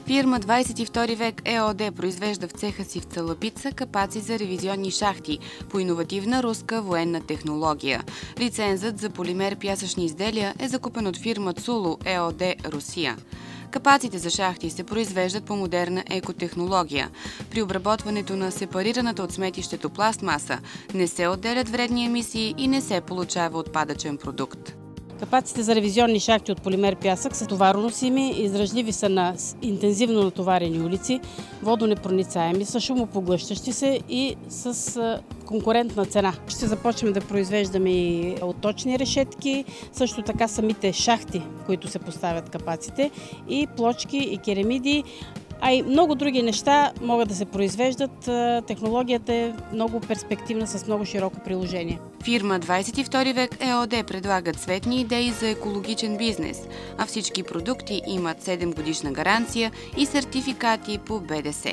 Фирма 22 век ЕООД произвежда в цеха си в Цалапица капаци за ревизионни шахти по иновативна руска военна технология. Лицензът за полимер пясъчни изделия е закупен от фирма ЦУЛО ЕООД Русия. Капаците за шахти се произвеждат по модерна екотехнология. При обработването на сепарираната от сметището пластмаса не се отделят вредни емисии и не се получава отпадъчен продукт. Капаците за ревизионни шахти от полимер пясък са товароносими, издръжливи са на интензивно натоварени улици, водонепроницаеми, са шумопоглъщащи се и с конкурентна цена. Ще започнем да произвеждаме и отточни решетки, също така самите шахти, в които се поставят капаците, и плочки, и керамиди, а и много други неща могат да се произвеждат. Технологията е много перспективна, с много широко приложение. Фирма 22 век ЕООД предлага цветни идеи за екологичен бизнес, а всички продукти имат 7 годишна гаранция и сертификати по БДС.